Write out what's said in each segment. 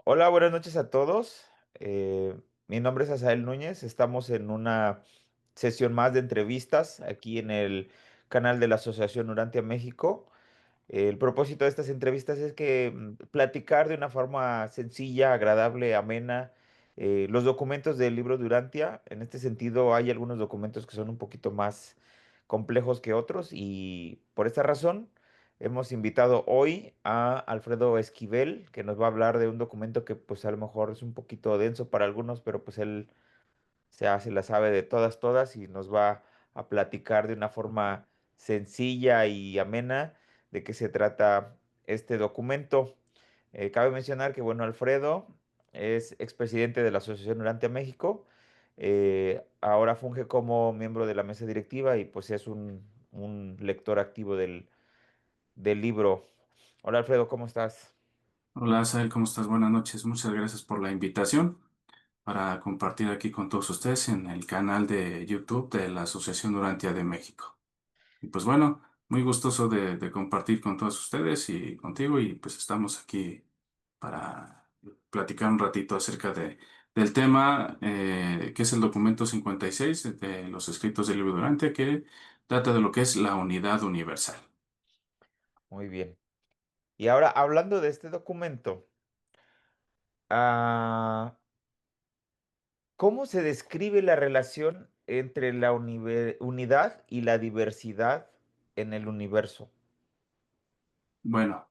Hola, buenas noches a todos. Mi nombre es Asael Núñez. Estamos en una sesión más de entrevistas aquí en el canal de la Asociación Urantia México. El propósito de estas entrevistas es que platicar de una forma sencilla, agradable, amena, los documentos del libro de Urantia. En este sentido, hay algunos documentos que son un poquito más complejos que otros y por esta razón hemos invitado hoy a Alfredo Esquivel, que nos va a hablar de un documento que pues a lo mejor es un poquito denso para algunos, pero pues él se la sabe de todas, todas y nos va a platicar de una forma sencilla y amena de qué se trata este documento. Cabe mencionar que, bueno, Alfredo es expresidente de la Asociación Durante México, ahora funge como miembro de la mesa directiva y pues es un lector activo del libro. Hola Alfredo, ¿cómo estás? Hola, Sael, ¿cómo estás? Buenas noches. Muchas gracias por la invitación para compartir aquí con todos ustedes en el canal de YouTube de la Asociación Durantia de México. Y pues bueno, muy gustoso de compartir con todos ustedes y contigo y pues estamos aquí para platicar un ratito acerca del tema que es el documento 56 de los escritos del libro Durantia que trata de lo que es la unidad universal. Muy bien. Y ahora, hablando de este documento, ah, ¿cómo se describe la relación entre la unidad y la diversidad en el universo? Bueno.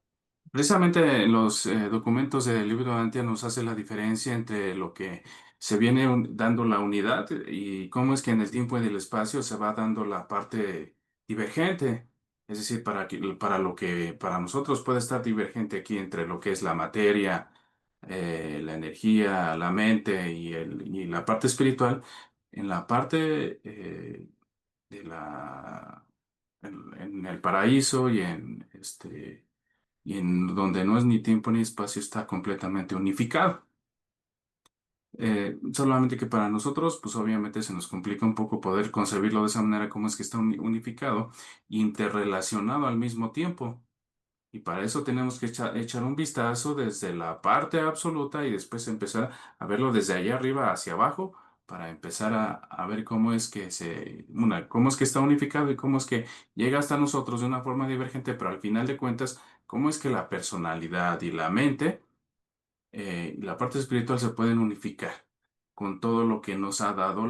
Precisamente los documentos del libro de Antia nos hace la diferencia entre lo que se viene dando la unidad y cómo es que en el tiempo y en el espacio se va dando la parte divergente. Es decir, para lo que para nosotros puede estar divergente aquí entre lo que es la materia, la energía, la mente y la parte espiritual, en la parte de en el paraíso y en y en donde no es ni tiempo ni espacio está completamente unificado. Solamente que para nosotros, pues obviamente se nos complica un poco poder concebirlo de esa manera, como es que está unificado, interrelacionado al mismo tiempo. Y para eso tenemos que echar un vistazo desde la parte absoluta y después empezar a verlo desde allá arriba hacia abajo para empezar a ver cómo es que cómo es que está unificado y cómo es que llega hasta nosotros de una forma divergente, pero al final de cuentas, cómo es que la personalidad y la mente y la parte espiritual se pueden unificar con todo lo que nos ha dado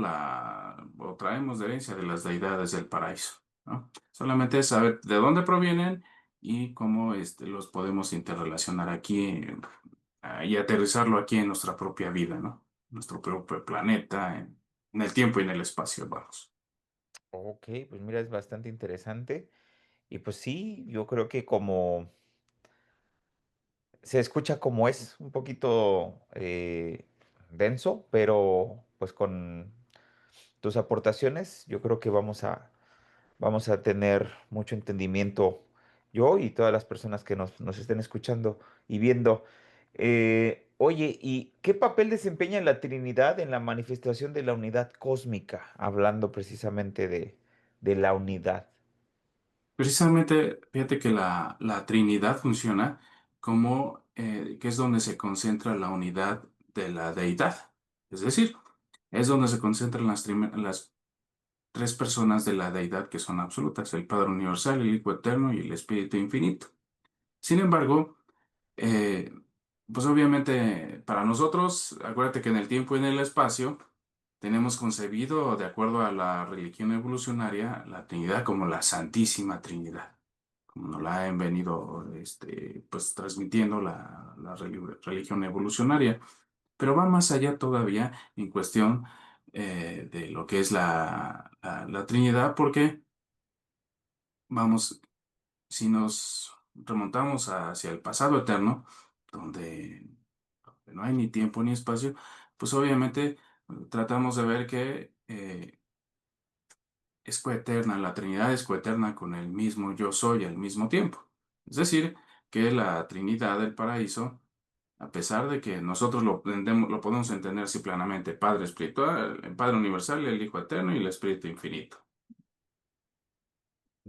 o traemos de herencia de las deidades del paraíso, ¿no? Solamente es saber de dónde provienen y cómo los podemos interrelacionar aquí y aterrizarlo aquí en nuestra propia vida, ¿no? Nuestro propio planeta, en el tiempo y en el espacio, vamos. Ok, pues mira, es bastante interesante. Y pues sí, yo creo que como se escucha como es un poquito denso, pero pues con tus aportaciones yo creo que vamos a tener mucho entendimiento yo y todas las personas que nos estén escuchando y viendo. Oye, ¿y qué papel desempeña la Trinidad en la manifestación de la unidad cósmica? Hablando precisamente de la unidad. Precisamente, fíjate que la Trinidad funciona como que es donde se concentra la unidad de la deidad. Es decir, es donde se concentran las tres personas de la deidad que son absolutas, el Padre Universal, el Hijo Eterno y el Espíritu Infinito. Sin embargo, eh, pues obviamente para nosotros, acuérdate que en el tiempo y en el espacio tenemos concebido, de acuerdo a la religión evolucionaria, la Trinidad como la Santísima Trinidad, como nos la han venido pues, transmitiendo la religión evolucionaria. Pero va más allá todavía en cuestión de lo que es la Trinidad, porque vamos, si nos remontamos hacia el pasado eterno, donde, donde no hay ni tiempo ni espacio, pues obviamente tratamos de ver que es coeterna, la Trinidad es coeterna con el mismo yo soy al mismo tiempo. Es decir, que la Trinidad del paraíso, a pesar de que nosotros lo podemos entender así plenamente, Padre espiritual, el Padre universal, el Hijo eterno y el Espíritu infinito.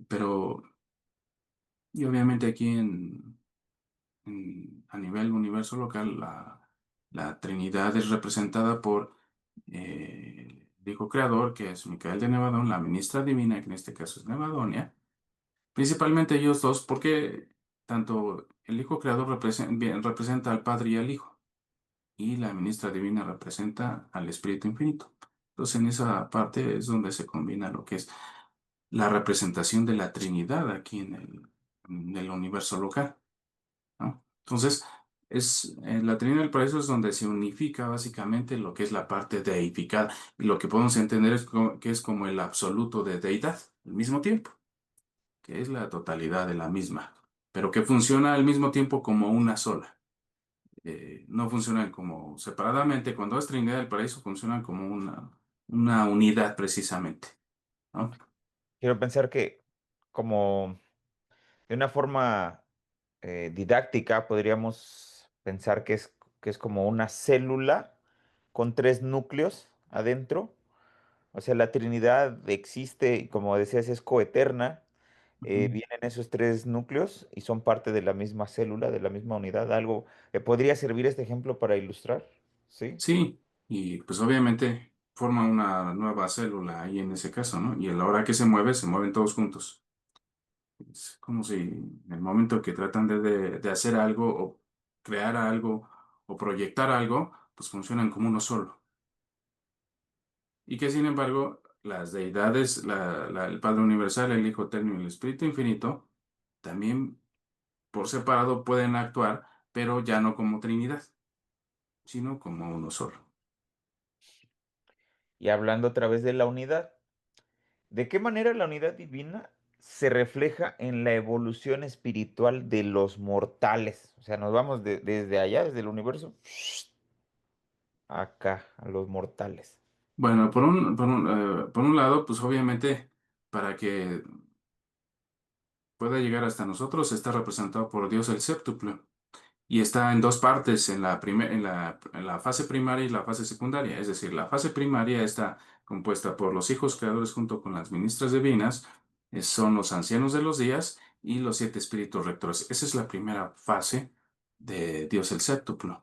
Pero, y obviamente aquí a nivel universo local, La Trinidad es representada por el Hijo Creador, que es Micael de Nevadón, la ministra divina, que en este caso es Nevadonia. Principalmente ellos dos, porque tanto el Hijo Creador representa al Padre y al Hijo, y la ministra divina representa al Espíritu Infinito. Entonces, en esa parte es donde se combina lo que es la representación de la Trinidad aquí en el universo local, ¿no? Entonces, la Trinidad del Paraíso es donde se unifica básicamente lo que es la parte deificada, y lo que podemos entender es que es como el absoluto de deidad al mismo tiempo, que es la totalidad de la misma, pero que funciona al mismo tiempo como una sola. No funcionan como separadamente. Cuando es Trinidad del Paraíso, funcionan como una unidad precisamente, ¿no? Quiero pensar que como de una forma didáctica podríamos pensar que es como una célula con tres núcleos adentro. O sea, la Trinidad existe y como decías es coeterna. Ujú. Vienen esos tres núcleos y son parte de la misma célula, de la misma unidad. Algo podría servir este ejemplo para ilustrar, ¿sí? Sí, y pues obviamente forma una nueva célula ahí en ese caso, ¿no? Y a la hora que se mueven todos juntos. Es como si en el momento que tratan de hacer algo o crear algo o proyectar algo, pues funcionan como uno solo. Y que sin embargo, las deidades, el Padre Universal, el Hijo Eterno y el Espíritu Infinito, también por separado pueden actuar, pero ya no como Trinidad, sino como uno solo. Y hablando otra vez de la unidad, ¿de qué manera la unidad divina se refleja en la evolución espiritual de los mortales? O sea, nos vamos desde allá, desde el universo, acá, a los mortales. Bueno, por un lado, pues obviamente para que pueda llegar hasta nosotros está representado por Dios el séptuple y está en dos partes, en la fase primaria y la fase secundaria. Es decir, la fase primaria está compuesta por los hijos creadores junto con las ministras divinas, son los ancianos de los días y los siete espíritus rectores. Esa es la primera fase de Dios el séptuplo.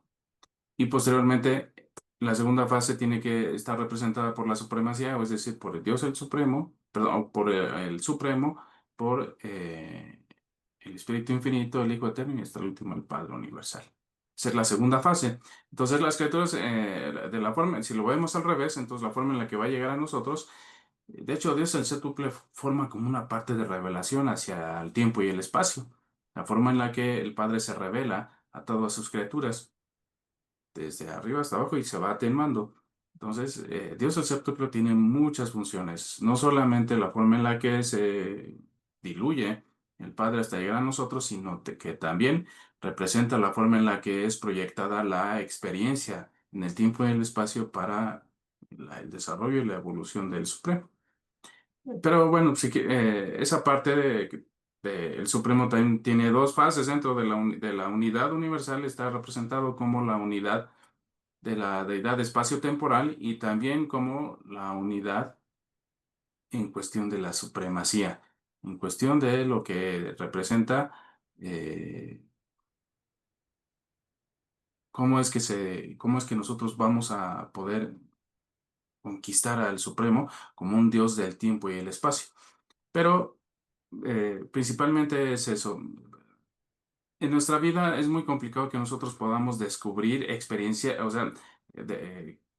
Y posteriormente, la segunda fase tiene que estar representada por la supremacía, o es decir, por el Dios el Supremo, perdón, por el Supremo, por el Espíritu Infinito, el Hijo Eterno y hasta el último, el Padre Universal. Esa es la segunda fase. Entonces, las criaturas, de la forma, si lo vemos al revés, entonces la forma en la que va a llegar a nosotros, de hecho, Dios el séptuple forma como una parte de revelación hacia el tiempo y el espacio. La forma en la que el Padre se revela a todas sus criaturas desde arriba hasta abajo y se va atenuando. Entonces, Dios el séptuple tiene muchas funciones, no solamente la forma en la que se diluye el Padre hasta llegar a nosotros, sino que también representa la forma en la que es proyectada la experiencia en el tiempo y el espacio para el desarrollo y la evolución del Supremo. Pero bueno, sí que, esa parte el Supremo también tiene dos fases dentro de la unidad universal, está representado como la unidad de la deidad espacio-temporal y también como la unidad en cuestión de la supremacía, en cuestión de lo que representa, cómo es que nosotros vamos a poder conquistar al Supremo como un Dios del tiempo y el espacio. Pero principalmente es eso. En nuestra vida es muy complicado que nosotros podamos descubrir experiencia, o sea,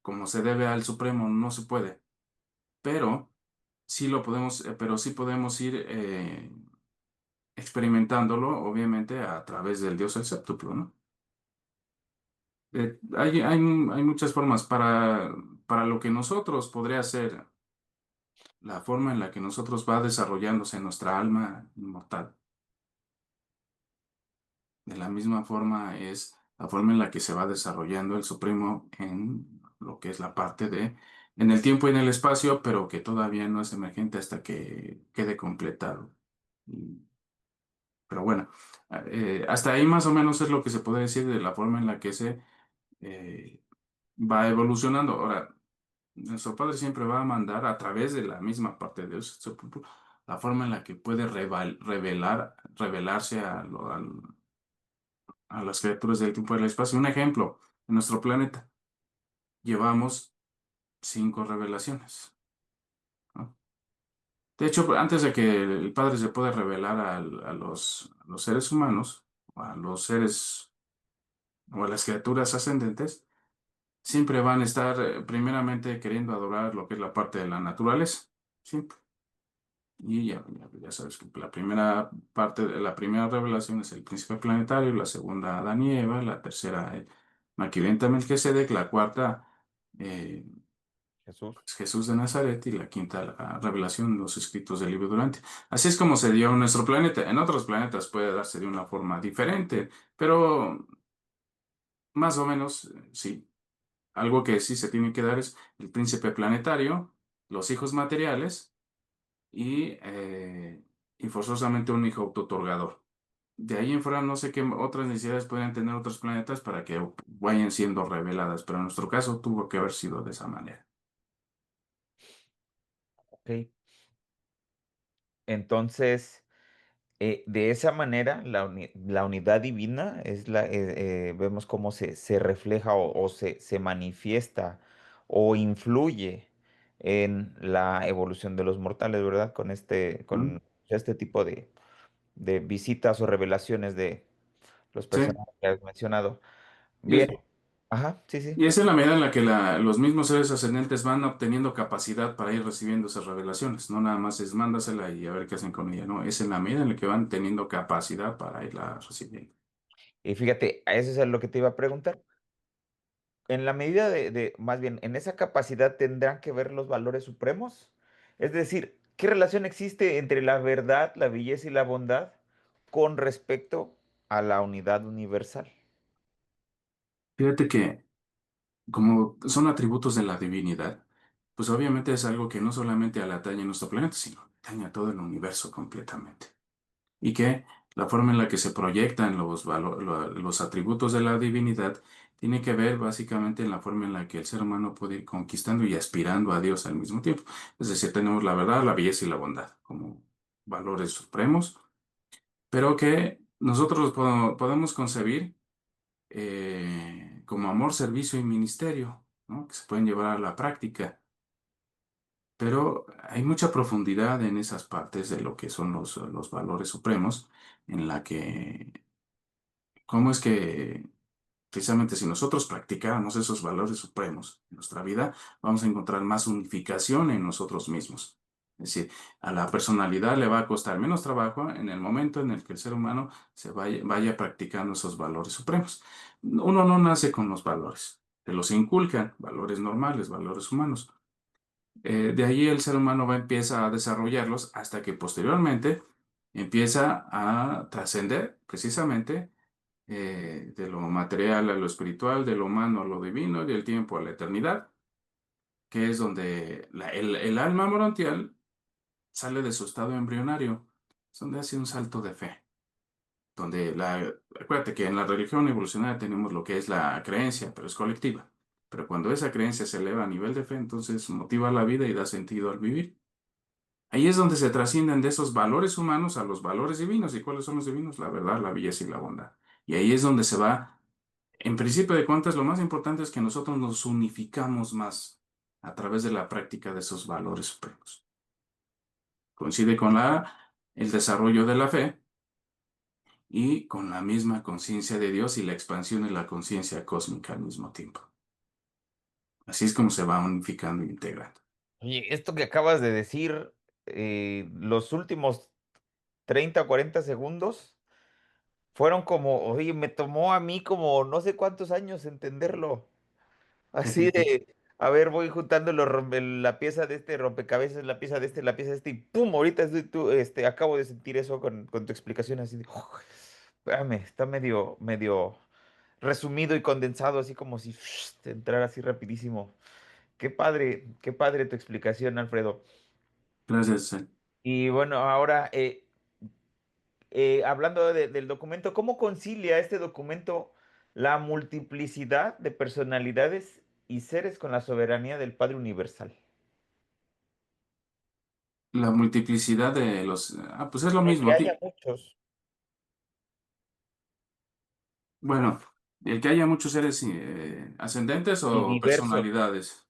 como se debe al Supremo, no se puede. Pero pero sí podemos ir experimentándolo, obviamente, a través del Dios el séptuplo, ¿no? Hay muchas formas para lo que nosotros podría ser la forma en la que nosotros va desarrollándose nuestra alma inmortal. De la misma forma es la forma en la que se va desarrollando el Supremo en lo que es la parte en el tiempo y en el espacio, pero que todavía no es emergente hasta que quede completado. Pero bueno, hasta ahí más o menos es lo que se puede decir de la forma en la que se eh, va evolucionando. Ahora, nuestro Padre siempre va a mandar a través de la misma parte de Dios, la forma en la que puede revelarse a las criaturas del tiempo y del espacio. Un ejemplo. En nuestro planeta llevamos 5 revelaciones, ¿no? De hecho, antes de que el Padre se pueda revelar a los seres humanos, a los seres o a las criaturas ascendentes, siempre van a estar primeramente queriendo adorar lo que es la parte de la naturaleza. Siempre. Y ya sabes que la primera parte de la primera revelación es el príncipe planetario, la segunda Adán y Eva, la tercera Maquiventa Melquisedec, la cuarta Jesús. pues, Jesús de Nazaret y la quinta la revelación, los escritos del libro Durante. Así es como se dio en nuestro planeta. En otros planetas puede darse de una forma diferente, pero más o menos sí. Algo que sí se tiene que dar es el príncipe planetario, los hijos materiales y y forzosamente un hijo autootorgador. De ahí en fuera no sé qué otras necesidades podrían tener otros planetas para que vayan siendo reveladas, pero en nuestro caso tuvo que haber sido de esa manera. Ok. Entonces, de esa manera, la unidad divina es vemos cómo se refleja o se manifiesta o influye en la evolución de los mortales, ¿verdad? ¿Mm? Con este tipo de visitas o revelaciones de los Sí, personajes que has mencionado. y Bien, es, ajá, sí, sí. y es en la medida en la que los mismos seres ascendentes van obteniendo capacidad para ir recibiendo esas revelaciones. No nada más es mándasela y a ver qué hacen con ella, no, es en la medida en la que van teniendo capacidad para irla recibiendo. Y fíjate, a eso es lo que te iba a preguntar. En la medida más bien, en esa capacidad tendrán que ver los valores supremos. Es decir, ¿qué relación existe entre la verdad, la belleza y la bondad con respecto a la unidad universal? Fíjate que como son atributos de la divinidad, pues obviamente es algo que no solamente atañe a nuestro planeta, sino atañe a todo el universo completamente. Y que la forma en la que se proyectan los atributos de la divinidad tiene que ver básicamente en la forma en la que el ser humano puede ir conquistando y aspirando a Dios al mismo tiempo. Es decir, tenemos la verdad, la belleza y la bondad como valores supremos, pero que nosotros los podemos concebir como amor, servicio y ministerio, ¿no? Que se pueden llevar a la práctica. Pero hay mucha profundidad en esas partes de lo que son los valores supremos, en la que, cómo es que precisamente si nosotros practicáramos esos valores supremos en nuestra vida, vamos a encontrar más unificación en nosotros mismos. Es decir, a la personalidad le va a costar menos trabajo en el momento en el que el ser humano se vaya practicando esos valores supremos. Uno no nace con los valores, se los inculcan, valores normales, valores humanos. De ahí el ser humano empieza a desarrollarlos hasta que posteriormente empieza a trascender precisamente de lo material a lo espiritual, de lo humano a lo divino y del tiempo a la eternidad, que es donde el alma morontial sale de su estado embrionario, es donde hace un salto de fe, acuérdate que en la religión evolucionaria tenemos lo que es la creencia, pero es colectiva. Pero cuando esa creencia se eleva a nivel de fe, entonces motiva la vida y da sentido al vivir. Ahí es donde se trascienden de esos valores humanos a los valores divinos. ¿Y cuáles son los divinos? La verdad, la belleza y la bondad. Y ahí es donde se va, en principio de cuentas, lo más importante es que nosotros nos unificamos más a través de la práctica de esos valores supremos. Coincide con el desarrollo de la fe y con la misma conciencia de Dios y la expansión de la conciencia cósmica al mismo tiempo. Así es como se va unificando e integrando. Oye, esto que acabas de decir, los últimos 30 o 40 segundos fueron como, oye, me tomó a mí como no sé cuántos años entenderlo. Así de, a ver, voy juntando la pieza de este rompecabezas, la pieza de este, la pieza de este, y ¡pum! Ahorita acabo de sentir eso con tu explicación así de, espérame, está medio resumido y condensado, así como si entrara así rapidísimo. Qué padre tu explicación, Alfredo. Gracias. Y bueno, ahora, hablando del documento, ¿cómo concilia este documento la multiplicidad de personalidades y seres con la soberanía del Padre Universal? La multiplicidad de pues es lo Que mismo. haya muchos. Bueno. El que haya muchos seres ascendentes Y o diversos, personalidades.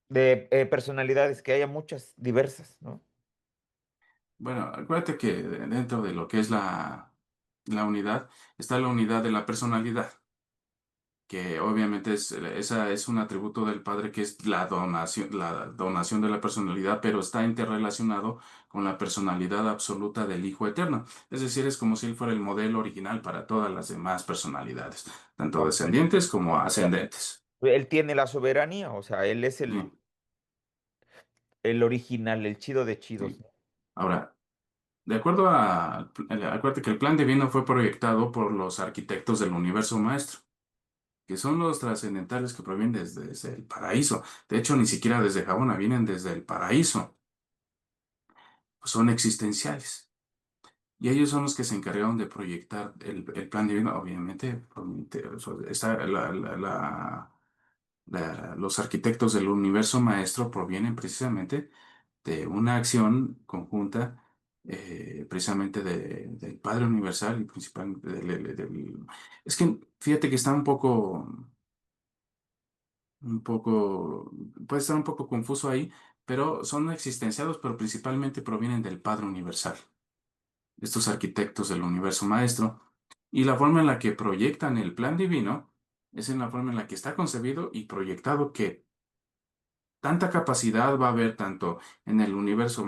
de personalidades, que haya muchas diversas, ¿no? Bueno, acuérdate que dentro de lo que es la unidad está la unidad de la personalidad, que obviamente esa es un atributo del Padre que es la donación de la personalidad, pero está interrelacionado con la personalidad absoluta del Hijo Eterno. Es decir, es como si Él fuera el modelo original para todas las demás personalidades, tanto Ok. descendientes como O sea, ascendentes. él tiene la soberanía, o sea, él es Sí, el original, el chido de chidos, sí. ¿no? Ahora, de acuerdo acuérdate que el plan divino fue proyectado por los arquitectos del universo maestro, que son los trascendentales que provienen desde el paraíso. De hecho, ni siquiera desde Jabona, vienen desde el paraíso, pues son existenciales. Y ellos son los que se encargaron de proyectar el plan divino. Obviamente, los arquitectos del universo maestro provienen precisamente de una acción conjunta, precisamente del Padre Universal y principalmente Es que fíjate que está puede estar un poco confuso ahí, pero son existenciados, pero principalmente provienen del Padre Universal, estos arquitectos del universo maestro, y la forma en la que proyectan el plan divino es en la forma en la que está concebido y proyectado que tanta capacidad va a haber tanto en el universo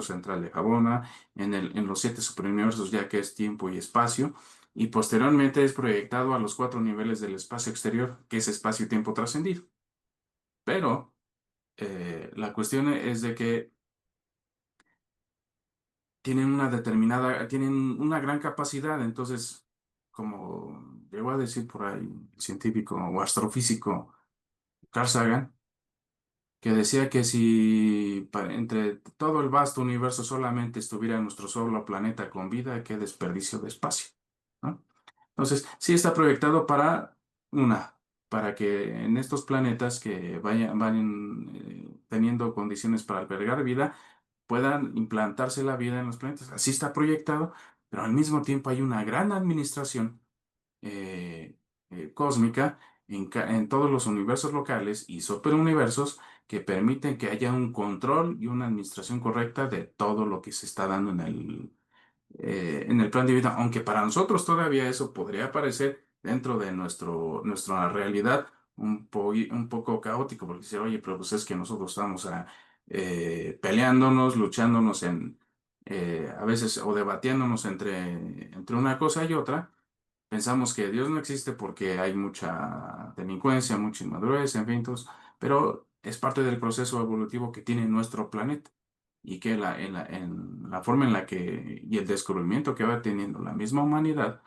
central de Jabona, en los siete superuniversos, ya que es tiempo y espacio, y posteriormente es proyectado a los cuatro niveles del espacio exterior, que es espacio y tiempo trascendido. Pero la cuestión es de que tienen una gran capacidad, entonces, como llegó a decir por ahí el científico o astrofísico Carl Sagan, que decía que si entre todo el vasto universo solamente estuviera nuestro solo planeta con vida, qué desperdicio de espacio, ¿no? Entonces, sí está proyectado para que en estos planetas que vayan teniendo condiciones para albergar vida, puedan implantarse la vida en los planetas. Así está proyectado, pero al mismo tiempo hay una gran administración eh, cósmica en todos los universos locales y superuniversos que permiten que haya un control y una administración correcta de todo lo que se está dando en el plan divino, aunque para nosotros todavía eso podría parecer dentro de nuestra realidad un poco caótico, porque decir, oye, pero pues es que nosotros estamos peleándonos, luchándonos a veces o debatiéndonos entre una cosa y otra. Pensamos que Dios no existe porque hay mucha delincuencia, mucha inmadurez, en fin, pero es parte del proceso evolutivo que tiene nuestro planeta y que en la forma en la que y el descubrimiento que va teniendo la misma humanidad,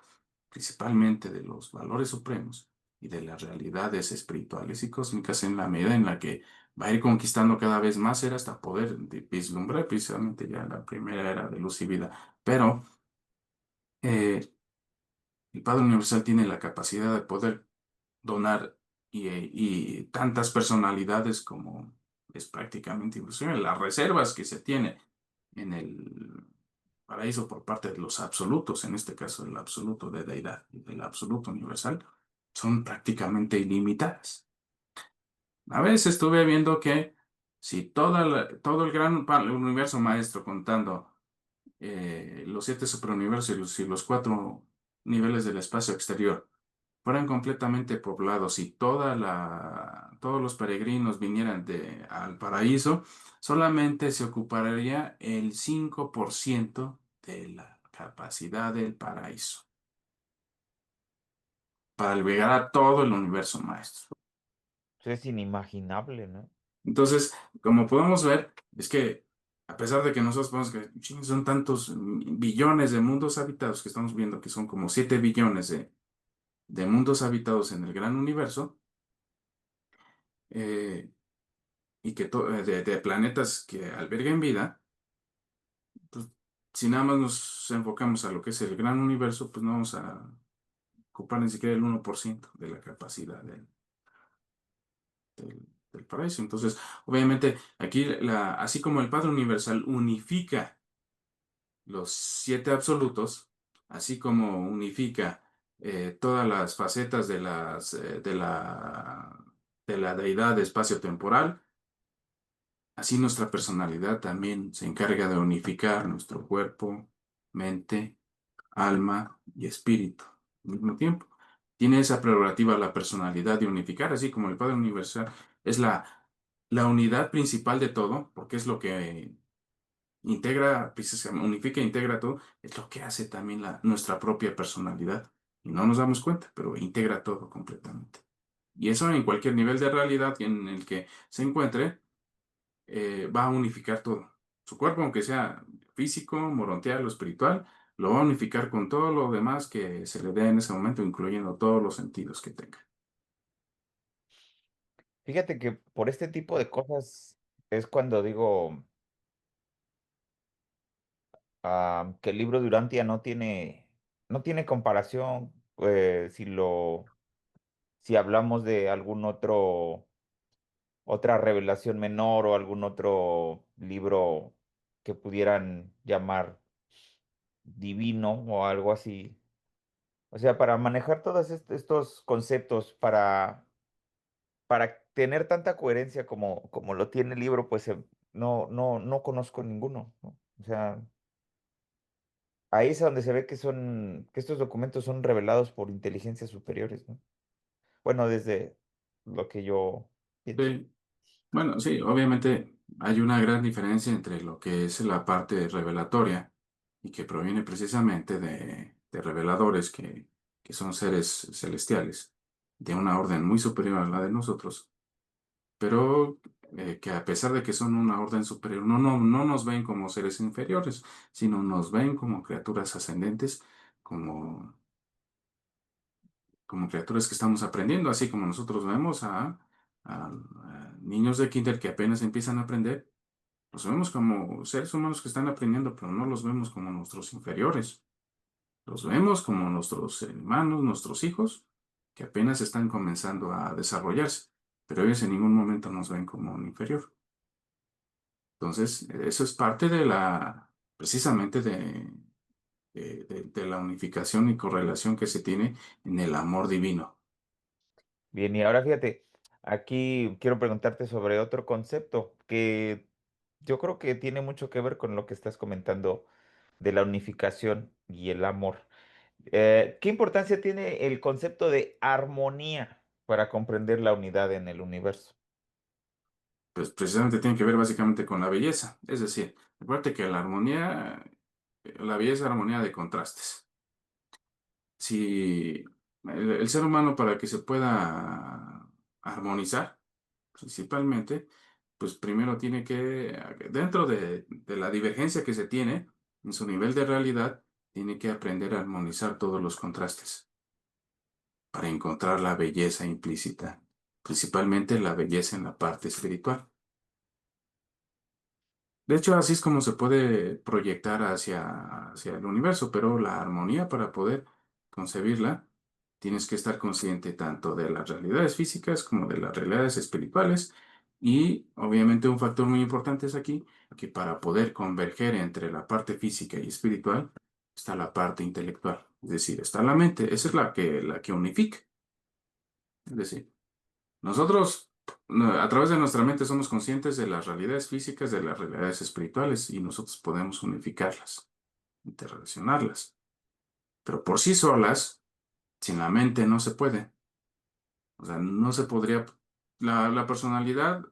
principalmente de los valores supremos y de las realidades espirituales y cósmicas, en la medida en la que va a ir conquistando cada vez más era hasta poder vislumbrar precisamente ya la primera era de luz y vida. Pero eh, el Padre Universal tiene la capacidad de poder donar y tantas personalidades como es prácticamente inclusive las reservas que se tiene en el paraíso por parte de los absolutos, en este caso el absoluto de deidad y del absoluto universal, son prácticamente ilimitadas. A veces estuve viendo que si todo el el universo maestro contando los siete superuniversos y los cuatro niveles del espacio exterior fueran completamente poblados y todos los peregrinos vinieran al paraíso, solamente se ocuparía el 5% de la capacidad del paraíso para albergar a todo el universo maestro. Eso es inimaginable, ¿no? Entonces, como podemos ver, es que a pesar de que nosotros podemos que "Chin, son tantos billones de mundos habitados que estamos viendo, que son como 7 billones de mundos habitados en el gran universo, eh, y de planetas que alberguen vida, pues si nada más nos enfocamos a lo que es el gran universo, pues no vamos a ocupar ni siquiera el 1% de la capacidad del paraíso. Entonces, obviamente, aquí, así como el Padre Universal unifica los siete absolutos, así como unifica todas las facetas de la deidad espacio-temporal. Así nuestra personalidad también se encarga de unificar nuestro cuerpo, mente, alma y espíritu al mismo tiempo. Tiene esa prerrogativa la personalidad de unificar, así como el Padre Universal es la unidad principal de todo, porque es lo que integra, precisamente, unifica e integra todo, es lo que hace también nuestra propia personalidad. Y no nos damos cuenta, pero integra todo completamente. Y eso en cualquier nivel de realidad en el que se encuentre, va a unificar todo. Su cuerpo, aunque sea físico, morontial o espiritual, lo va a unificar con todo lo demás que se le dé en ese momento, incluyendo todos los sentidos que tenga. Fíjate que por este tipo de cosas es cuando digo que el libro de Urantia no tiene comparación si hablamos de algún otra revelación menor o algún otro libro que pudieran llamar divino o algo así. O sea, para manejar todos estos conceptos, para tener tanta coherencia como lo tiene el libro, pues no conozco ninguno, ¿no? O sea, ahí es donde se ve que estos documentos son revelados por inteligencias superiores, ¿no? Bueno, desde lo que yo pienso. Sí. Bueno, sí, obviamente hay una gran diferencia entre lo que es la parte revelatoria y que proviene precisamente de reveladores que son seres celestiales de una orden muy superior a la de nosotros, pero que a pesar de que son una orden superior, no nos ven como seres inferiores, sino nos ven como criaturas ascendentes, como, como criaturas que estamos aprendiendo, así como nosotros vemos a niños de kinder que apenas empiezan a aprender. Los vemos como seres humanos que están aprendiendo, pero no los vemos como nuestros inferiores. Los vemos como nuestros hermanos, nuestros hijos, que apenas están comenzando a desarrollarse, pero ellos en ningún momento nos ven como un inferior. Entonces, eso es parte precisamente de la unificación y correlación que se tiene en el amor divino. Bien, y ahora fíjate, aquí quiero preguntarte sobre otro concepto que yo creo que tiene mucho que ver con lo que estás comentando de la unificación y el amor. ¿Qué importancia tiene el concepto de armonía para comprender la unidad en el universo? Pues precisamente tiene que ver básicamente con la belleza. Es decir, recuerda que la belleza es armonía de contrastes. Si el ser humano para que se pueda armonizar, principalmente, pues primero tiene dentro de la divergencia que se tiene en su nivel de realidad, tiene que aprender a armonizar todos los contrastes para encontrar la belleza implícita, principalmente la belleza en la parte espiritual. De hecho, así es como se puede proyectar hacia el universo, pero la armonía para poder concebirla, tienes que estar consciente tanto de las realidades físicas como de las realidades espirituales. Y obviamente un factor muy importante es aquí que para poder converger entre la parte física y espiritual está la parte intelectual, es decir, está la mente, esa es la que unifica. Es decir, nosotros, a través de nuestra mente, somos conscientes de las realidades físicas, de las realidades espirituales, y nosotros podemos unificarlas, interrelacionarlas. Pero por sí solas, sin la mente, no se puede. O sea, no se podría, la personalidad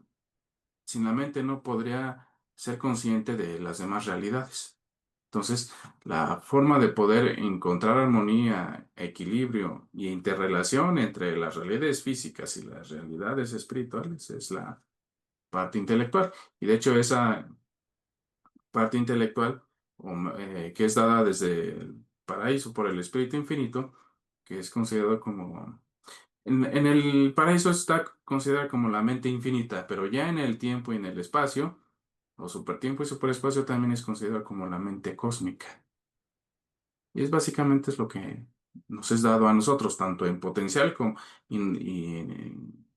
sin la mente no podría ser consciente de las demás realidades. Entonces, la forma de poder encontrar armonía, equilibrio y interrelación entre las realidades físicas y las realidades espirituales es la parte intelectual. Y de hecho, esa parte intelectual, que es dada desde el paraíso por el Espíritu Infinito, que es considerado como... en el paraíso está considerada como la mente infinita, pero ya en el tiempo y en el espacio, o supertiempo y superespacio, también es considerado como la mente cósmica. Y es básicamente es lo que nos es dado a nosotros, tanto en potencial como y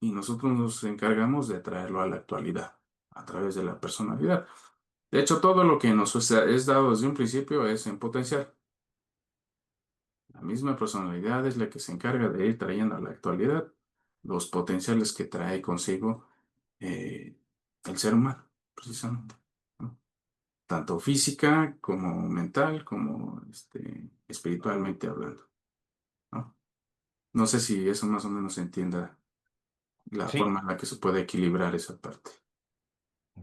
nosotros nos encargamos de traerlo a la actualidad a través de la personalidad. De hecho, todo lo que nos es dado desde un principio es en potencial. misma personalidad es la que se encarga de ir trayendo a la actualidad los potenciales que trae consigo eh, el ser humano, precisamente, ¿no? Tanto física como mental, como espiritualmente hablando, ¿no? No sé si eso más o menos se entienda la Sí, forma en la que se puede equilibrar esa parte.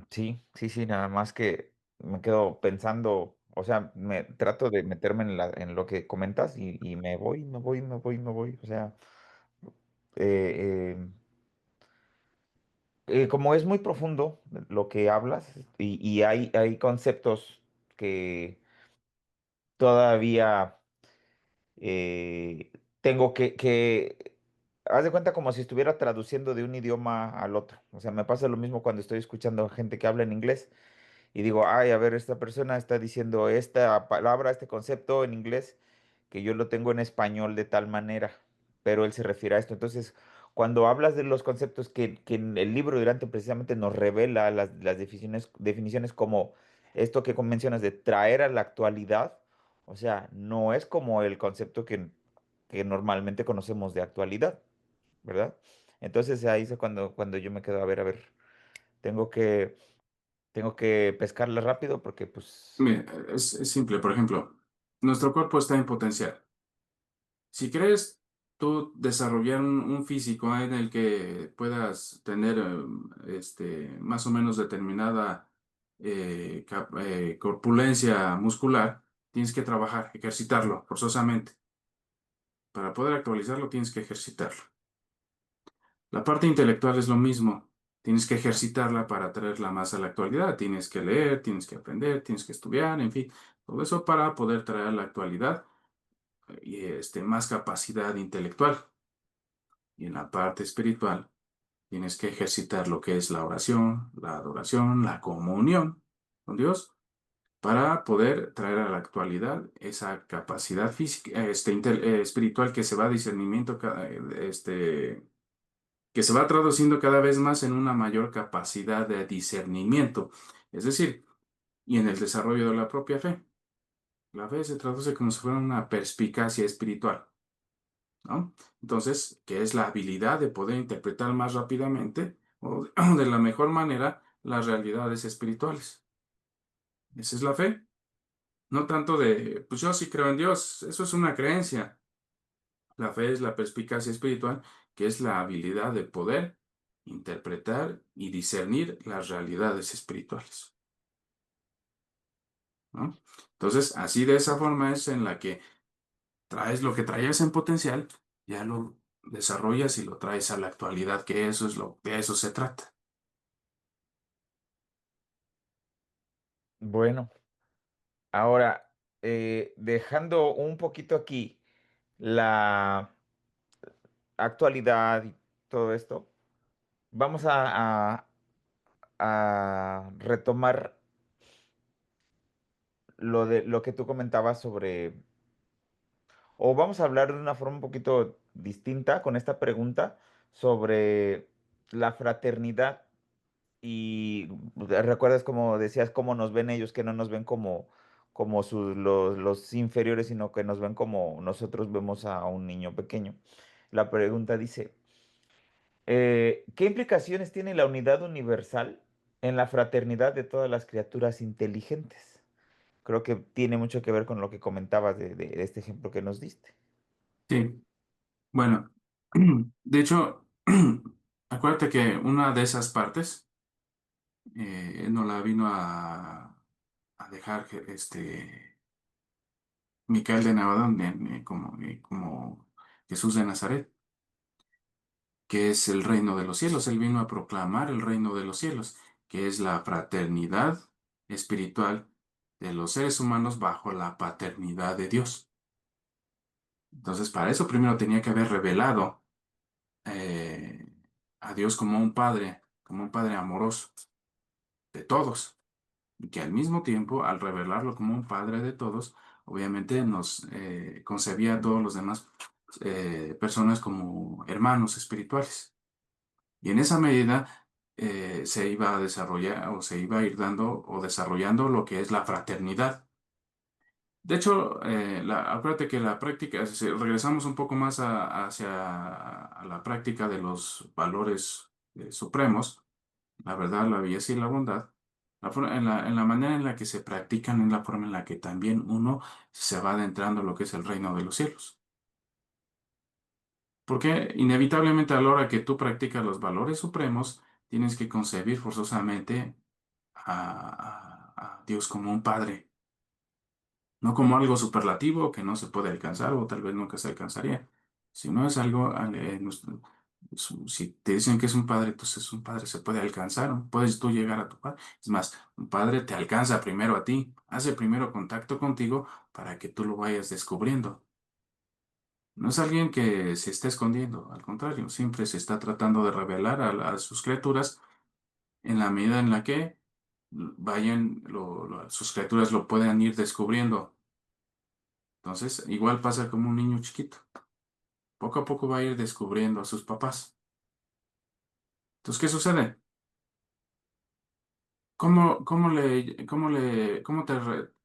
sí, sí, sí, nada más que me quedo pensando, o sea, me trato de meterme en lo que comentas y me voy, me voy, me voy, me voy, o sea, eh, como es muy profundo lo que hablas y hay conceptos que todavía tengo haz de cuenta como si estuviera traduciendo de un idioma al otro. O sea, me pasa lo mismo cuando estoy escuchando gente que habla en inglés y digo, ay, a ver, esta persona está diciendo esta palabra, este concepto en inglés, que yo lo tengo en español de tal manera, pero él se refiere a esto. Entonces, cuando hablas de los conceptos que en el libro durante precisamente nos revela las definiciones como esto que mencionas de traer a la actualidad, o sea, no es como el concepto que normalmente conocemos de actualidad, ¿verdad? Entonces ahí es cuando yo me quedo, a ver, tengo que tengo que pescarla rápido porque pues Mira, es simple, por ejemplo, nuestro cuerpo está en potencial. Si quieres tú desarrollar un físico en el que puedas tener más o menos determinada corpulencia muscular, tienes que trabajar, ejercitarlo forzosamente. Para poder actualizarlo, tienes que ejercitarlo. La parte intelectual es lo mismo. Tienes que ejercitarla para traerla más a la actualidad. Tienes que leer, tienes que aprender, tienes que estudiar, en fin, todo eso para poder traer a la actualidad y más capacidad intelectual. Y en la parte espiritual, tienes que ejercitar lo que es la oración, la adoración, la comunión con Dios para poder traer a la actualidad esa capacidad física, espiritual que se va a discernimiento, que se va traduciendo cada vez más en una mayor capacidad de discernimiento, es decir, y en el desarrollo de la propia fe. La fe se traduce como si fuera una perspicacia espiritual, ¿no? Entonces, ¿qué es la habilidad de poder interpretar más rápidamente o o de la mejor manera las realidades espirituales? Esa es la fe. No tanto de, pues yo sí creo en Dios, eso es una creencia. La fe es la perspicacia espiritual, que es la habilidad de poder interpretar y discernir las realidades espirituales, ¿no? Entonces, así de esa forma es en la que traes lo que traías en potencial, ya lo desarrollas y lo traes a la actualidad, que eso es de eso se trata. bueno, ahora dejando un poquito aquí la actualidad y todo esto, vamos a retomar lo que tú comentabas sobre, o vamos a hablar de una forma un poquito distinta con esta pregunta sobre la fraternidad. Y recuerdas como decías, cómo nos ven ellos, que no nos ven como los inferiores, sino que nos ven como nosotros vemos a un niño pequeño. La pregunta dice, ¿qué implicaciones tiene la unidad universal en la fraternidad de todas las criaturas inteligentes? Creo que tiene mucho que ver con lo que comentabas de este ejemplo que nos diste. Sí, bueno, de hecho, acuérdate que una de esas partes no la vino a dejar Micael de Navadón como Jesús de Nazaret, que es el reino de los cielos. Él vino a proclamar el reino de los cielos, que es la fraternidad espiritual de los seres humanos bajo la paternidad de Dios. Entonces, para eso primero tenía que haber revelado eh, a Dios como un padre amoroso de todos, y que al mismo tiempo, al revelarlo como un padre de todos, obviamente nos concebía a todos los demás personas como hermanos espirituales. Y en esa medida se iba a desarrollar o se iba a ir dando o desarrollando lo que es la fraternidad. De hecho, acuérdate que la práctica, si regresamos un poco más a la práctica de los valores supremos, la verdad, la belleza y la bondad, en la manera en la que se practican es la forma en la que también uno se va adentrando en lo que es el reino de los cielos. Porque inevitablemente a la hora que tú practicas los valores supremos, tienes que concebir forzosamente a Dios como un padre, no como algo superlativo que no se puede alcanzar o tal vez nunca se alcanzaría, sino es algo, si te dicen que es un padre, entonces un padre se puede alcanzar, ¿no? Puedes tú llegar a tu padre. Es más, un padre te alcanza primero a ti, hace primero contacto contigo para que tú lo vayas descubriendo. No es alguien que se está escondiendo, al contrario, siempre se está tratando de revelar a sus criaturas en la medida en la que vayan, sus criaturas lo puedan ir descubriendo. Entonces, igual pasa como un niño chiquito. Poco a poco va a ir descubriendo a sus papás. Entonces, ¿qué sucede? ¿Cómo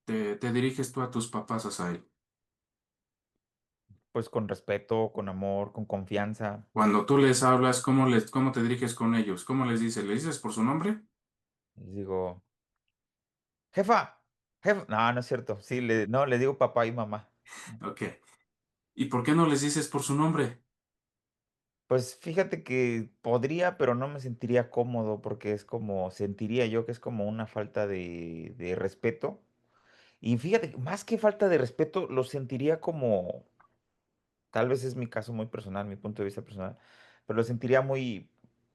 te diriges tú a tus papás, Asael? Pues con respeto, con amor, con confianza. Cuando tú les hablas, cómo te diriges con ellos? ¿Cómo les dices? ¿Le dices por su nombre? Les digo, jefa, jefa. No, no es cierto. Sí, no, le digo papá y mamá. Ok. ¿Y por qué no les dices por su nombre? Pues fíjate que podría, pero no me sentiría cómodo porque es como, sentiría yo que es como una falta de respeto. Y fíjate, más que falta de respeto, lo sentiría como, tal vez es mi caso muy personal, mi punto de vista personal, pero lo sentiría muy,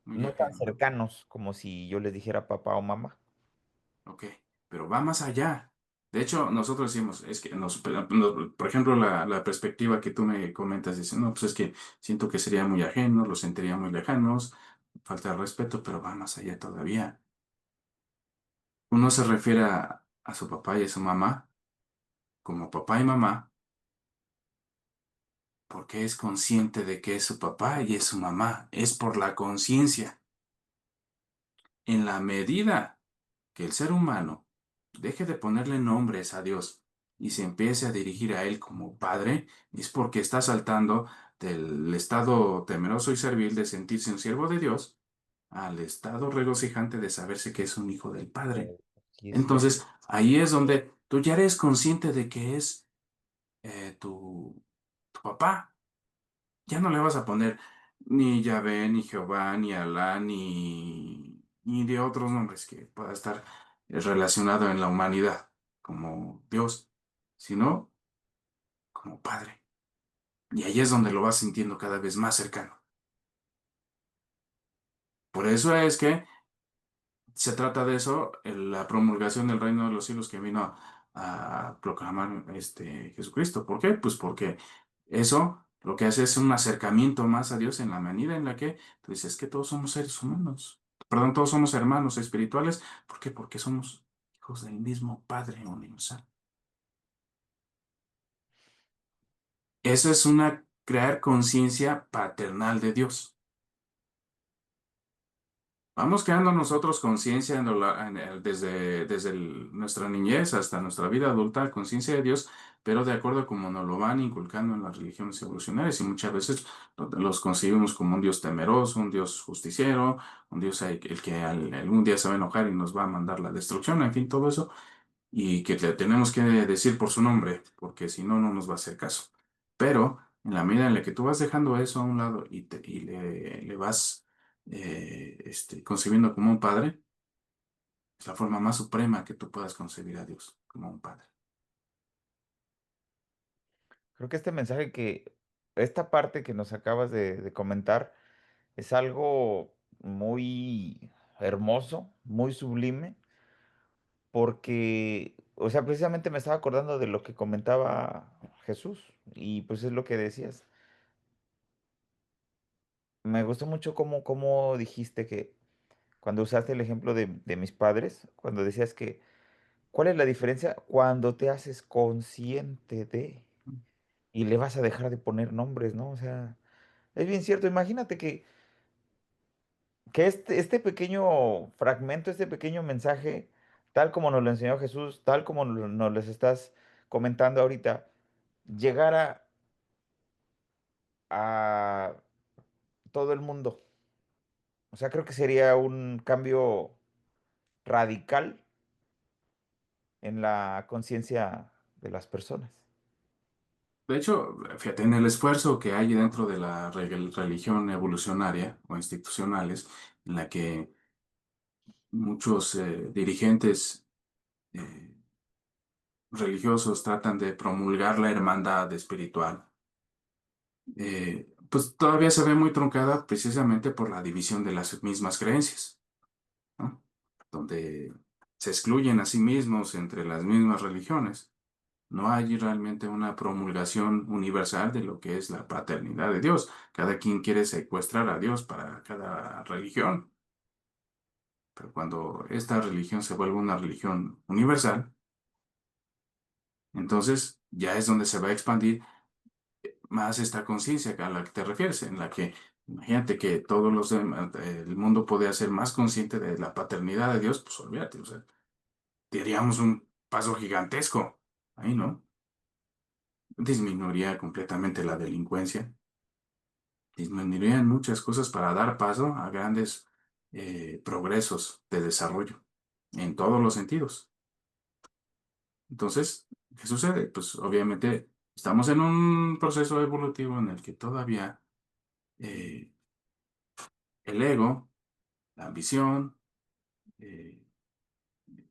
Muy no tan ajeno. cercanos como si yo les dijera papá o mamá. Ok, pero va más allá. De hecho, nosotros decimos, es que por ejemplo, la perspectiva que tú me comentas, dice, no, pues es que siento que sería muy ajeno, los sentiría muy lejanos, falta de respeto, pero va más allá todavía. Uno se refiere a su papá y a su mamá como papá y mamá porque es consciente de que es su papá y es su mamá. Es por la conciencia. En la medida que el ser humano deje de ponerle nombres a Dios y se empiece a dirigir a Él como Padre, es porque está saltando del estado temeroso y servil de sentirse un siervo de Dios al estado regocijante de saberse que es un hijo del Padre. Sí, es cierto. Entonces, ahí es donde tú ya eres consciente de que es tu papá. Ya no le vas a poner ni Yahvé, ni Jehová, ni Alá, ni de otros nombres que pueda estar relacionado en la humanidad, como Dios, sino como Padre. Y ahí es donde lo vas sintiendo cada vez más cercano. Por eso es que se trata de eso, la promulgación del reino de los cielos que vino a proclamar Jesucristo. ¿Por qué? Pues porque eso lo que hace es un acercamiento más a Dios en la medida en la que tú dices que todos somos seres humanos. Perdón, todos somos hermanos espirituales. ¿Por qué? Porque somos hijos del mismo Padre universal. Eso es una crear conciencia paternal de Dios. Vamos creando nosotros conciencia desde nuestra niñez hasta nuestra vida adulta, conciencia de Dios, pero de acuerdo a cómo nos lo van inculcando en las religiones evolucionarias y muchas veces los concebimos como un Dios temeroso, un Dios justiciero, un Dios el que algún día se va a enojar y nos va a mandar la destrucción, en fin, todo eso y que le tenemos que decir por su nombre, porque si no, no nos va a hacer caso. Pero en la medida en la que tú vas dejando eso a un lado le vas concebiendo como un padre, es la forma más suprema que tú puedas concebir a Dios como un padre. Creo que este mensaje esta parte que nos acabas de comentar es algo muy hermoso, muy sublime, porque, o sea, precisamente me estaba acordando de lo que comentaba Jesús y pues es lo que decías. Me gustó mucho cómo dijiste que cuando usaste el ejemplo de mis padres, cuando decías que, ¿cuál es la diferencia? Cuando te haces consciente y le vas a dejar de poner nombres, ¿no? O sea, es bien cierto. Imagínate que este pequeño fragmento, este pequeño mensaje, tal como nos lo enseñó Jesús, tal como nos lo estás comentando ahorita, llegara a todo el mundo. O sea, creo que sería un cambio radical en la conciencia de las personas. De hecho, fíjate, en el esfuerzo que hay dentro de la religión evolucionaria o institucionales, en la que muchos dirigentes eh, religiosos tratan de promulgar la hermandad espiritual, pues todavía se ve muy truncada precisamente por la división de las mismas creencias, ¿no? Donde se excluyen a sí mismos entre las mismas religiones. No hay realmente una promulgación universal de lo que es la paternidad de Dios. Cada quien quiere secuestrar a Dios para cada religión, pero cuando esta religión se vuelve una religión universal, entonces ya es donde se va a expandir más esta conciencia a la que te refieres, en la que imagínate que todos los el mundo puede ser más consciente de la paternidad de Dios, pues olvídate, o sea, daríamos un paso gigantesco ahí, ¿no? Disminuiría completamente la delincuencia, disminuirían muchas cosas para dar paso a grandes progresos de desarrollo en todos los sentidos. Entonces, ¿qué sucede? Pues obviamente estamos en un proceso evolutivo en el que todavía eh, el ego, la ambición, eh,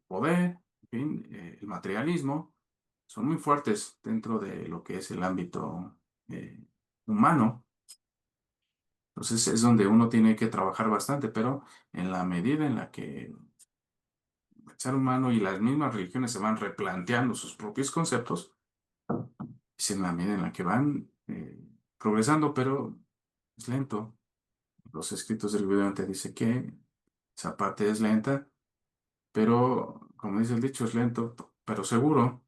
poder, en fin, el materialismo, son muy fuertes dentro de lo que es el ámbito humano. Entonces es donde uno tiene que trabajar bastante, pero en la medida en la que el ser humano y las mismas religiones se van replanteando sus propios conceptos, es en la medida en la que van progresando, pero es lento. Los escritos del video te dice que esa parte es lenta, pero como dice el dicho, es lento, pero seguro,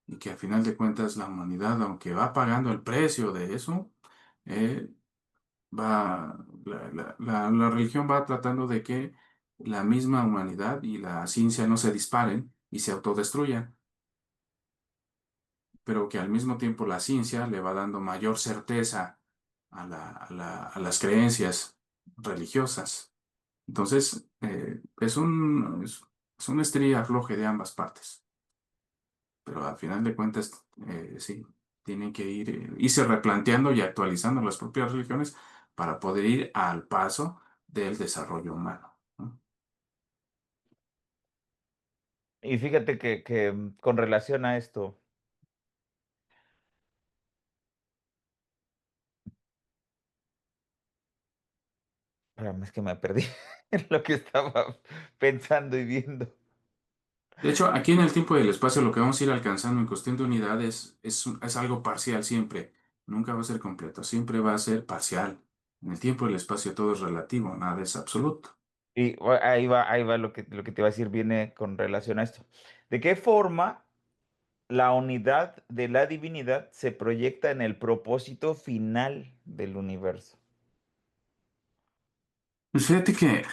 y que a final de cuentas la humanidad, aunque va pagando el precio de eso, eh, la religión va tratando de que la misma humanidad y la ciencia no se disparen y se autodestruyan, pero que al mismo tiempo la ciencia le va dando mayor certeza a las creencias religiosas. Entonces, es un estría afloje de ambas partes, pero al final de cuentas, sí, tienen que irse replanteando y actualizando las propias religiones para poder ir al paso del desarrollo humano, ¿no? Y fíjate con relación a esto, espérame, es que me perdí en lo que estaba pensando y viendo. De hecho, aquí en el tiempo y el espacio lo que vamos a ir alcanzando en cuestión de unidades es algo parcial siempre. Nunca va a ser completo, siempre va a ser parcial. En el tiempo y el espacio todo es relativo, nada es absoluto. Y ahí va lo que te iba a decir, viene con relación a esto. ¿De qué forma la unidad de la divinidad se proyecta en el propósito final del universo? Pues fíjate que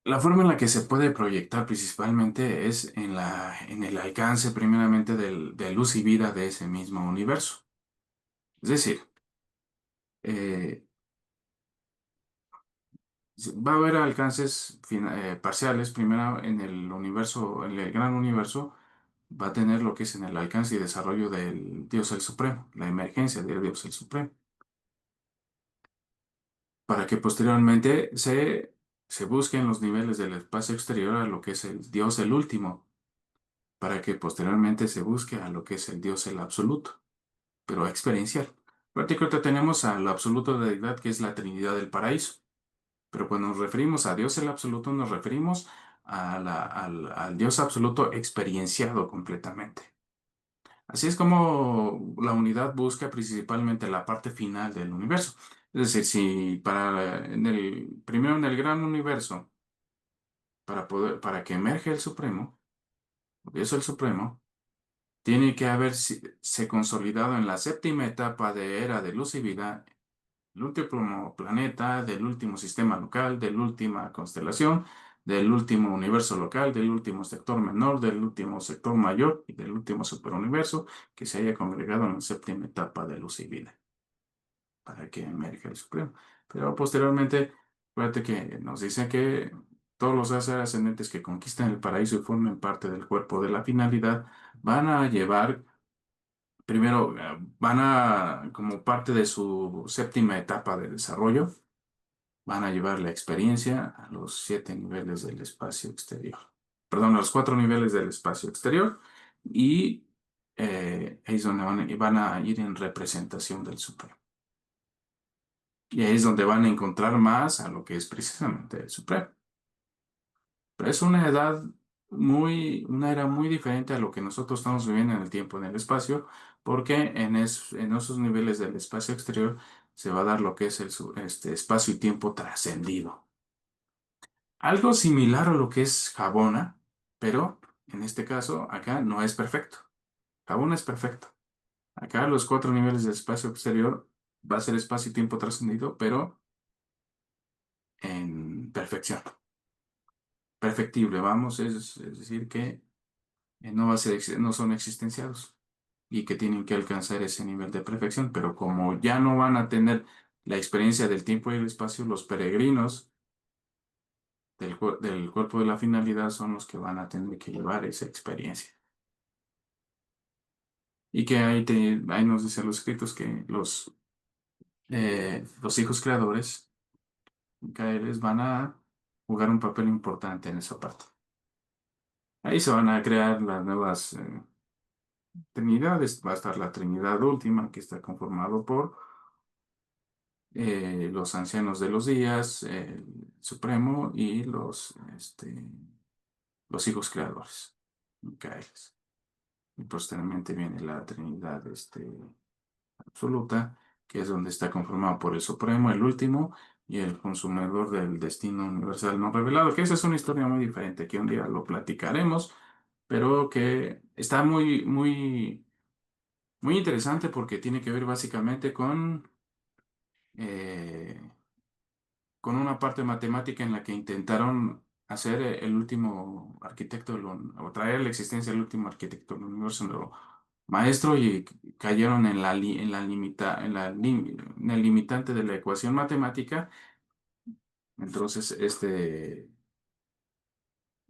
la forma en la que se puede proyectar principalmente es en el alcance primeramente de luz y vida de ese mismo universo. Es decir, eh, va a haber alcances parciales. Primero en el universo, en el gran universo, va a tener lo que es en el alcance y desarrollo del Dios el Supremo, la emergencia del Dios el Supremo, para que posteriormente se busquen los niveles del espacio exterior a lo que es el Dios el último, para que posteriormente se busque a lo que es el Dios el absoluto, pero experiencial. Prácticamente tenemos al absoluto de deidad que es la Trinidad del Paraíso, pero cuando nos referimos a Dios el absoluto nos referimos al Dios absoluto experienciado completamente. Así es como la unidad busca principalmente la parte final del universo. Es decir, si primero en el gran universo, para que emerge el Supremo, Dios el Supremo, tiene que se consolidado en la séptima etapa de era de luz y vida, el último planeta, del último sistema local, de la última constelación. del último universo local, del último sector menor, del último sector mayor y del último superuniverso que se haya congregado en la séptima etapa de luz y vida, para que emerja el Supremo. Pero posteriormente, fíjate que nos dice que todos los seres ascendentes que conquistan el paraíso y formen parte del cuerpo de la finalidad van a llevar, primero, van a, como parte de su séptima etapa de desarrollo, van a llevar la experiencia a los 7 niveles del espacio exterior. Perdón, a los 4 niveles del espacio exterior y ahí es donde van a ir en representación del Supremo. Y ahí es donde van a encontrar más a lo que es precisamente el Supremo. Pero es una era muy diferente a lo que nosotros estamos viviendo en el tiempo, en el espacio, porque en esos niveles del espacio exterior se va a dar lo que es este espacio y tiempo trascendido. Algo similar a lo que es Jabona, pero en este caso acá no es perfecto. Jabona es perfecto. Acá los 4 niveles del espacio exterior va a ser espacio y tiempo trascendido, pero en perfección. Perfectible, vamos, es decir, que no va a ser, no son existenciados y que tienen que alcanzar ese nivel de perfección, pero como ya no van a tener la experiencia del tiempo y el espacio, los peregrinos del cuerpo de la finalidad son los que van a tener que llevar esa experiencia. Y que ahí nos dicen los escritos que los hijos creadores, Micaeles, van a jugar un papel importante en esa parte. Ahí se van a crear las nuevas trinidades. Va a estar la Trinidad última, que está conformado por los ancianos de los días, el Supremo y los hijos creadores, Micaeles. Y posteriormente viene la Trinidad absoluta, que es donde está conformado por el Supremo, el último, y el consumidor del destino universal no revelado, que esa es una historia muy diferente, que un día lo platicaremos, pero que está muy, muy, muy interesante porque tiene que ver básicamente eh, con una parte matemática en la que intentaron hacer el último arquitecto, o traer a la existencia el último arquitecto del universo, maestro, y cayeron en el limitante de la ecuación matemática. Entonces, este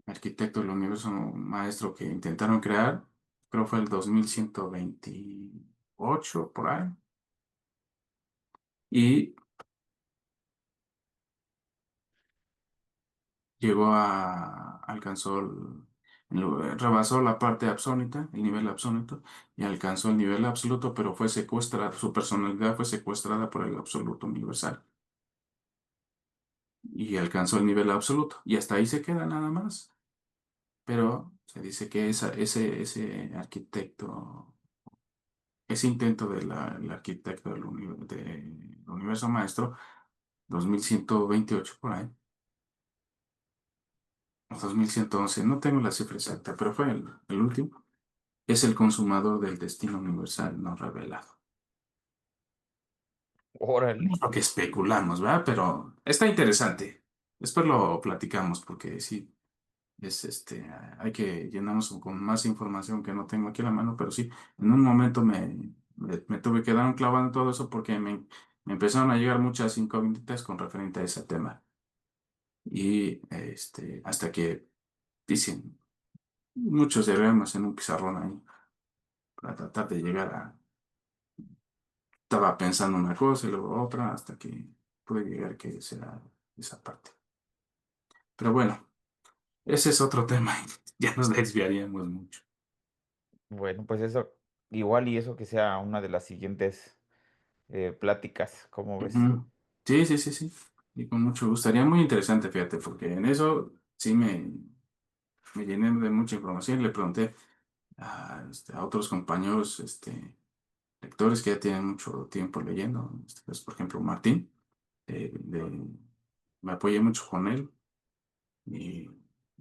arquitecto del universo maestro que intentaron crear, creo fue el 2128 por ahí, y alcanzó, rebasó la parte absónita, el nivel absoluto, y alcanzó el nivel absoluto, pero fue secuestrada, su personalidad fue secuestrada por el absoluto universal. Y alcanzó el nivel absoluto. Y hasta ahí se queda nada más. Pero se dice que ese arquitecto, ese intento del arquitecto del universo maestro, 2128 por ahí, o 2111, no tengo la cifra exacta, pero fue el último, es el consumador del destino universal no revelado. Órale. Es lo que especulamos, ¿verdad? Pero está interesante. Después lo platicamos porque sí. Hay que llenarnos con más información que no tengo aquí a la mano, pero sí, en un momento me tuve que dar un clavado en todo eso porque me empezaron a llegar muchas incógnitas con referente a ese tema. Y hasta que dicen muchos diagramas en un pizarrón ahí para tratar de llegar a. Estaba pensando una cosa y luego otra hasta que pude llegar que será esa parte. Pero bueno, ese es otro tema. Ya nos desviaríamos mucho. Bueno, pues eso, igual y eso que sea una de las siguientes pláticas, ¿cómo ves? Ujú. Sí, sí, sí, sí. Y con mucho gusto. Estaría muy interesante, fíjate, porque en eso sí me llené de mucha información. Le pregunté a otros compañeros, lectores que ya tienen mucho tiempo leyendo. Pues, por ejemplo, Martín. Me apoyé mucho con él y,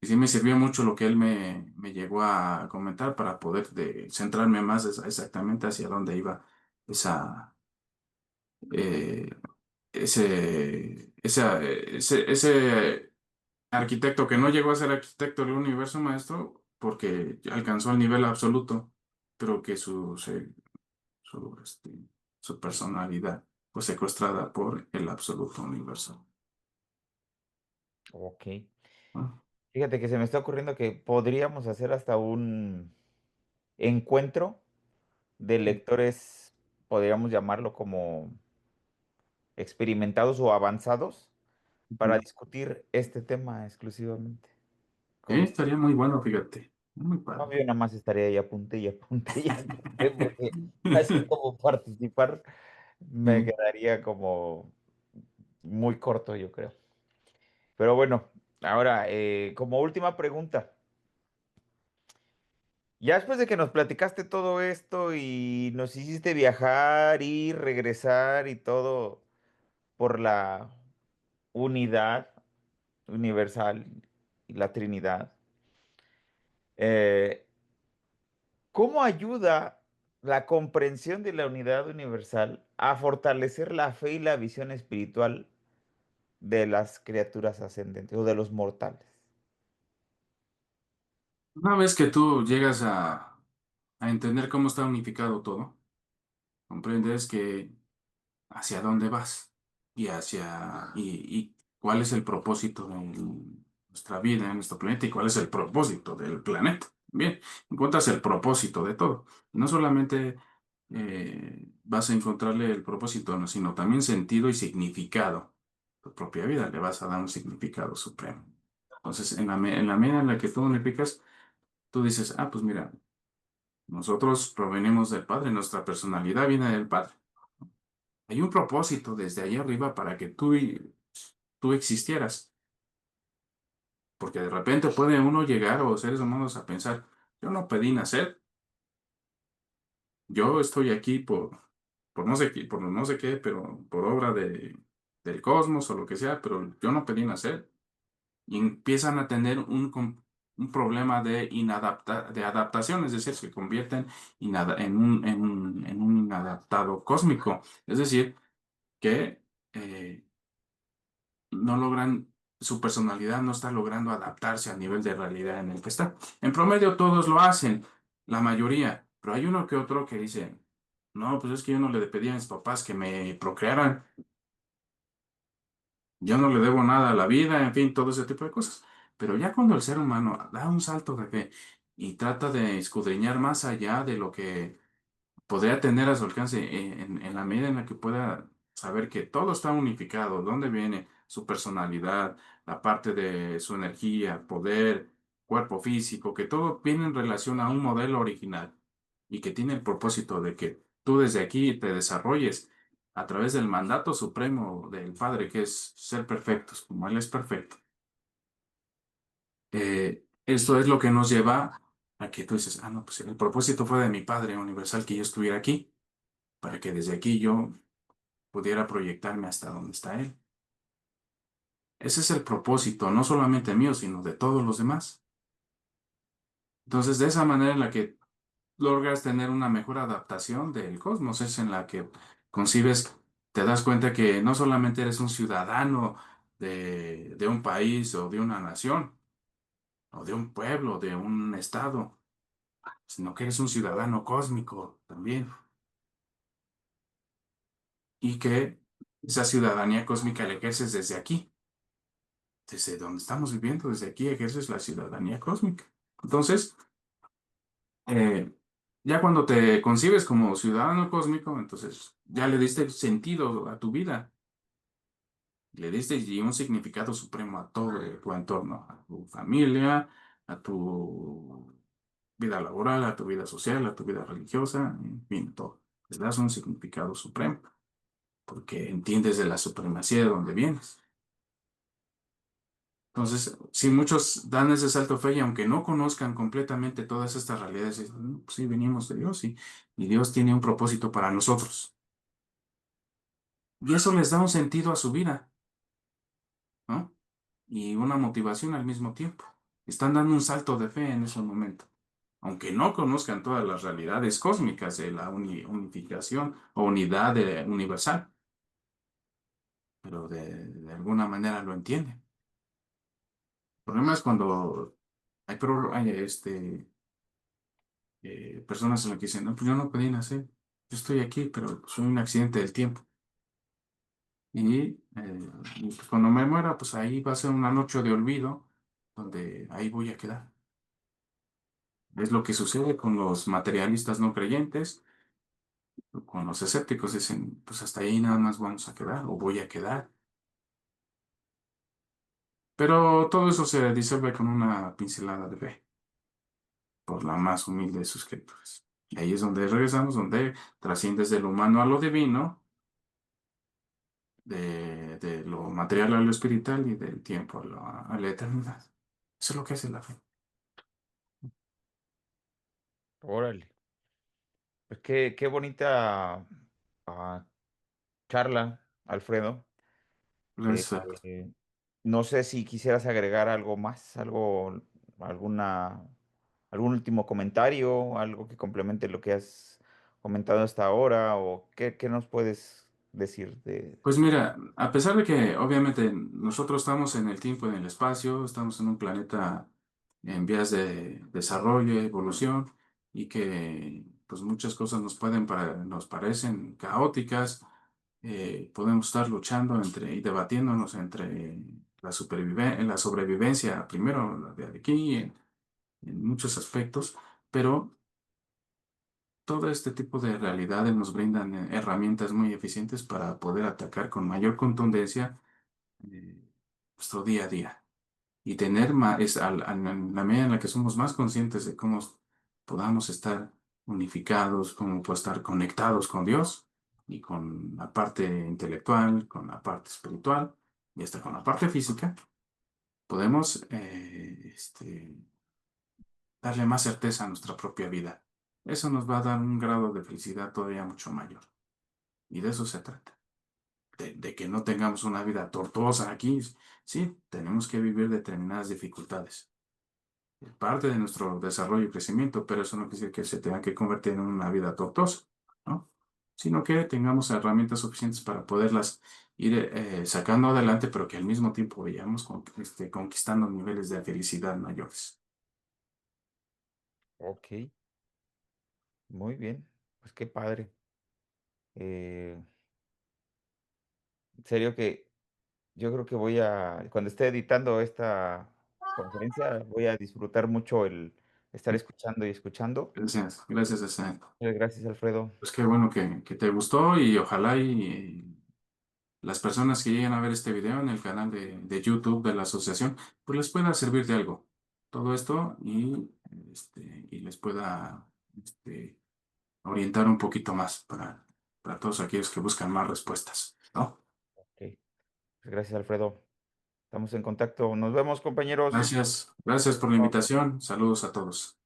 y sí me sirvió mucho lo que él me llegó a comentar para poder centrarme más exactamente hacia dónde iba esa eh, ese, esa- ese arquitecto que no llegó a ser arquitecto del universo maestro porque alcanzó el nivel absoluto, pero que su su personalidad fue secuestrada por el absoluto universo. Ok. ¿No? Fíjate que se me está ocurriendo que podríamos hacer hasta un encuentro de lectores, podríamos llamarlo como experimentados o avanzados, para Ujú. discutir este tema exclusivamente. ¿Cómo ves? Estaría muy bueno, fíjate. Muy No, padre. yo nada más estaría ahí apunte y apunte y apunte, porque así como participar me Mm. quedaría como muy corto, yo creo. Pero bueno, ahora, como última pregunta, ya después de que nos platicaste todo esto y nos hiciste viajar y regresar y todo por la unidad universal y la Trinidad, eh, ¿cómo ayuda la comprensión de la unidad universal a fortalecer la fe y la visión espiritual de las criaturas ascendentes o de los mortales? Una vez que tú llegas a entender cómo está unificado todo, comprendes que hacia dónde vas y cuál es el propósito de nuestra vida en nuestro planeta y cuál es el propósito del planeta. Bien, encuentras el propósito de todo. No solamente vas a encontrarle el propósito, no, sino también sentido y significado. Tu propia vida le vas a dar un significado supremo. Entonces, en la medida en la que tú unificas, tú dices, ah, pues mira, nosotros provenimos del Padre, nuestra personalidad viene del Padre. Hay un propósito desde ahí arriba para que tú existieras, porque de repente puede uno llegar o seres humanos a pensar, yo no pedí nacer, yo estoy aquí por no sé qué, por no sé qué, pero por obra del cosmos o lo que sea, pero yo no pedí nacer. Y empiezan a tener un problema de adaptación, es decir, se convierten en un inadaptado cósmico, es decir, que no logran, su personalidad no está logrando adaptarse al nivel de realidad en el que está. En promedio todos lo hacen, la mayoría, pero hay uno que otro que dice, no, pues es que yo no le pedí a mis papás que me procrearan, yo no le debo nada a la vida, en fin, todo ese tipo de cosas. Pero ya cuando el ser humano da un salto de fe y trata de escudriñar más allá de lo que podría tener a su alcance en la medida en la que pueda saber que todo está unificado, dónde viene su personalidad, la parte de su energía, poder, cuerpo físico, que todo viene en relación a un modelo original y que tiene el propósito de que tú desde aquí te desarrolles a través del mandato supremo del Padre, que es ser perfectos, como Él es perfecto. Esto es lo que nos lleva a que tú dices, ah, no, pues el propósito fue de mi Padre universal que yo estuviera aquí para que desde aquí yo pudiera proyectarme hasta donde está Él. Ese es el propósito, no solamente mío, sino de todos los demás. Entonces, de esa manera en la que logras tener una mejor adaptación del cosmos, es en la que concibes, te das cuenta que no solamente eres un ciudadano de un país o de una nación, o de un pueblo, de un estado, sino que eres un ciudadano cósmico también. Y que esa ciudadanía cósmica la ejerces desde aquí. Desde donde estamos viviendo, desde aquí ejerces la ciudadanía cósmica. Entonces, eh, ya cuando te concibes como ciudadano cósmico, entonces ya le diste sentido a tu vida, le diste y un significado supremo a todo tu entorno, a tu familia, a tu vida laboral, a tu vida social, a tu vida religiosa, en fin, todo. Le das un significado supremo, porque entiendes de la supremacía de donde vienes. Entonces, si muchos dan ese salto de fe y aunque no conozcan completamente todas estas realidades, dicen, "No, pues sí, venimos de Dios y Dios tiene un propósito para nosotros. Y eso les da un sentido a su vida, ¿no? Y una motivación al mismo tiempo. Están dando un salto de fe en ese momento. Aunque no conozcan todas las realidades cósmicas de la unificación o unidad universal, pero de alguna manera lo entienden. problema es cuando hay personas en las que dicen, no, pues yo no pedí nacer, yo estoy aquí, pero soy un accidente del tiempo. Y pues cuando me muera, pues ahí va a ser una noche de olvido, donde ahí voy a quedar. Es lo que sucede con los materialistas no creyentes, con los escépticos, dicen, pues hasta ahí nada más vamos a quedar, o voy a quedar. Pero todo eso se disuelve con una pincelada de fe, por la más humilde de sus criaturas. Y ahí es donde regresamos, donde trasciendes de lo humano a lo divino, de lo material a lo espiritual y del tiempo a la eternidad. Eso es lo que hace la fe. Órale. Pues qué bonita ah, charla, Alfredo. Eh, Exacto. no sé si quisieras agregar algo más, alguna, algún último comentario, algo que complemente lo que has comentado hasta ahora, o qué nos puedes decir de... Pues mira, a pesar de que obviamente nosotros estamos en el tiempo y en el espacio, estamos en un planeta en vías de desarrollo, evolución, y que pues muchas cosas nos parecen caóticas, podemos estar luchando y debatiéndonos entre la sobrevivencia, primero la de aquí, en muchos aspectos, pero todo este tipo de realidades nos brindan herramientas muy eficientes para poder atacar con mayor contundencia nuestro día a día y tener más, en la medida en la que somos más conscientes de cómo podamos estar unificados, cómo podemos estar conectados con Dios y con la parte intelectual, con la parte espiritual y hasta con la parte física, podemos darle más certeza a nuestra propia vida. Eso nos va a dar un grado de felicidad todavía mucho mayor. Y de eso se trata. De que no tengamos una vida tortuosa aquí. Sí, tenemos que vivir determinadas dificultades. Es parte de nuestro desarrollo y crecimiento, pero eso no quiere decir que se tenga que convertir en una vida tortuosa, ¿no? Sino que tengamos herramientas suficientes para poderlas ir sacando adelante, pero que al mismo tiempo vayamos conquistando niveles de felicidad mayores. Ok, muy bien, pues qué padre. En serio que yo creo que cuando esté editando esta conferencia, voy a disfrutar mucho el estar escuchando y escuchando. Gracias, gracias, Esen. Gracias, Alfredo. Pues qué bueno que te gustó y ojalá las personas que lleguen a ver este video en el canal de YouTube de la asociación, pues les pueda servir de algo todo esto y les pueda orientar un poquito más para todos aquellos que buscan más respuestas, ¿no? Ok, pues gracias, Alfredo. Estamos en contacto. Nos vemos, compañeros. Gracias, gracias por la invitación. Saludos a todos.